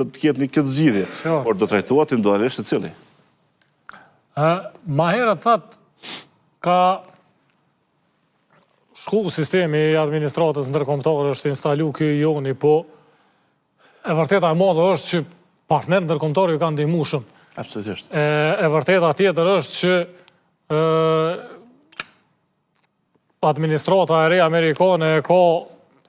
do të ketë një këtë zgjidhje, por do trajtohet individualisht secili. Ma herët thatë ka shku sistemi i administratës ndërkombëtare është instalu ky joni, po e vërteta e madhe është që partner ndërkombëtar ju kanë ndihmu shumë. Absolutisht. E vërteta tjetër është që administrata e re amerikane ka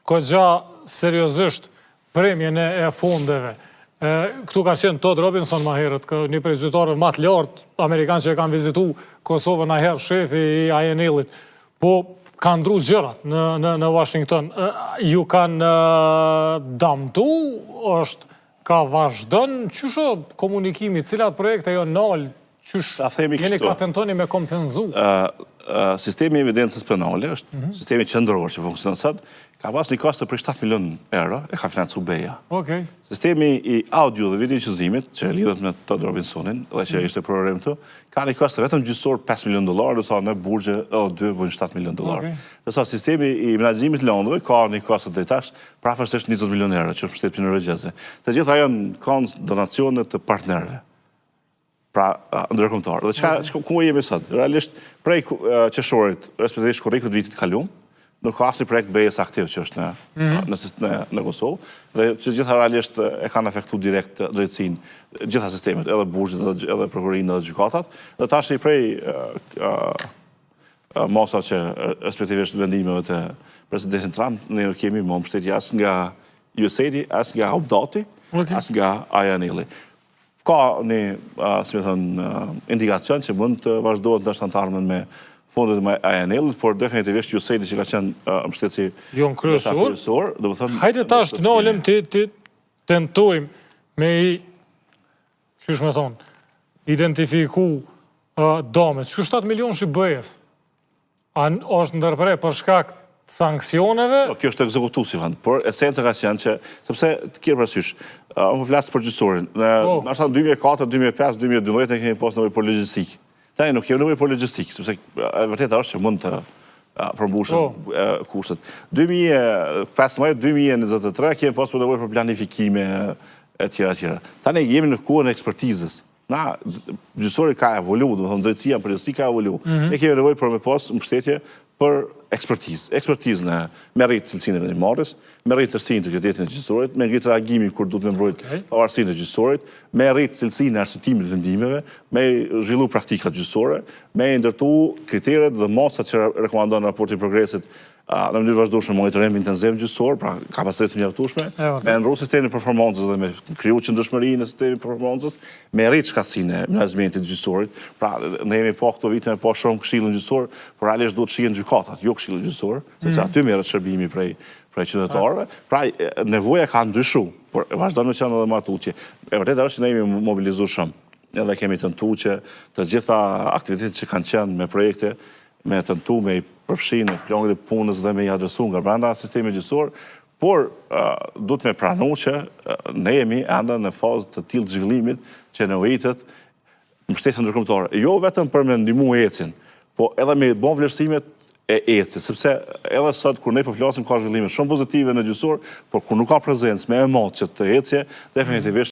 kogja seriozisht premjen e fondeve. Këtu ka qenë Todd Robinson ma herët, një prej zyrtarëve më të lartë amerikanë që kanë vizitu Kosovën a herë, shefi i INL-it, po kanë ndru gjërat në Washington. Ju kanë damtu, ka vazhdon, qësho komunikimi, cilat projekte jo nalë, jeni ka tentoni me kompenzu? Sistemi i evidencës penale është sistemi qendror që funksionon sot, ka pas një kosto për 7 milion euro, e ka financu BEA. Sistemi i audio dhe videoqëzimit, që lidhet me Todd Robinsonin, dhe që ishte program të, ka një kosto vetëm gjysor $5 milion, dhe sa në burgje edhe 2,7 milion $. Dhe sa sistemi i menaxhimit lëndëve ka një kosto drejtash prafërsisht 20 milion euro, që është mbështetje norvegjeze. Të gjitha janë kanë donacione të partnerëve. Pra, ndërkombëtar. Dhe ku jemi sot? Realisht, prej qershorit, respektivisht korriktët vitit kalum, nuk ka asnjë projekt BE-s aktiv që është në Kosovë, dhe që gjitha realisht e kanë efektu direkt drejtësinë, gjitha sistemet, edhe burgjit, edhe prokurorinë, edhe gjykatat, dhe tash i prej masa që respektivisht vendimeve të presidentin Trump, ne nuk kemi më mbështetje as nga USAID, as nga Updati, as nga INL-i. Ka një, si me thënë, indikacion që mund të vazhdohet në shtantarmen me fondet me INL-it, por definitivisht USAID që ka qenë mbështetësi jon kryesor. Hajde tash të nalëm të tentojmë me qysh me thonë, identifiku damet. Që 7 milion që bëjes? Është ndërprej për shkak sankcioneve? Kjo është ekzekutusi, por esenca ka qenë që, sepse të kjerë përsysh, më flasë për gjysorin, në 2004, 2005, 2012 ne kemi pas nevojë për logjistikë. Tani nuk kemi nevojë për logjistikë, sepse e vërteta është që mund të përmbushën kushtet. 2015, 2023 kemi pas nevojë për planifikime e tjera. Tani jemi në kohën e ekspertizës. Na, gjysori ka evolu, dhe më thënë drejtësia për përgjithësi ka evolu. Ne kemi nevojë për me pas mbështetje për ekspertizë. Ekspertizë në me rritë cilësinë e vendimmarrjes, me rritë tërësinë të kreditin e gjysorit, me ngritë reagimin kur duhet me mbrojt pavarësinë e gjysorit, me rritë cilësinë e arsyetimit të vendimeve, me zhvillu praktikat gjysore, me ndërtu kriteret dhe masat që rekomandon raporti i progresit në mënyrë vazhdueshme monitorim intensiv gjysor, pra kapacitet të mjaftueshme, me ndërru sistemin e performancës dhe me kriju qëndrueshmërinë në sistemin e performancës, me rritë shkatësinë e menaxhmentit gjysorit. Pra ne jemi pa këto vite me pa shumë këshillën gjysor, por realisht duhet shihen gjykatat, jo këshilli gjysor, sepse aty merret shërbimi prej qytetarëve. Pra nevoja ka ndryshuar, por vazhdon me qenë edhe më tutje. E vërtetë është që ne jemi mobilizuar shumë, edhe kemi tentuar që të gjitha aktivitetet që kanë qenë me projekte me tentu me i përfshi në planin e punës dhe me i adresu nga brenda sistemi gjysor, por duhet me pranu që ne jemi enda në fazë të tillë zhvillimit që nevojitët mbështetjen ndërkombëtare. Jo vetëm për me ndihmu ecin, po edhe me bon vlerësimet e ecit, sepse edhe sot kur ne po flasim ka zhvillime shumë pozitive në gjysor, por kur nuk ka prezencë me emociet të ecje, definitivisht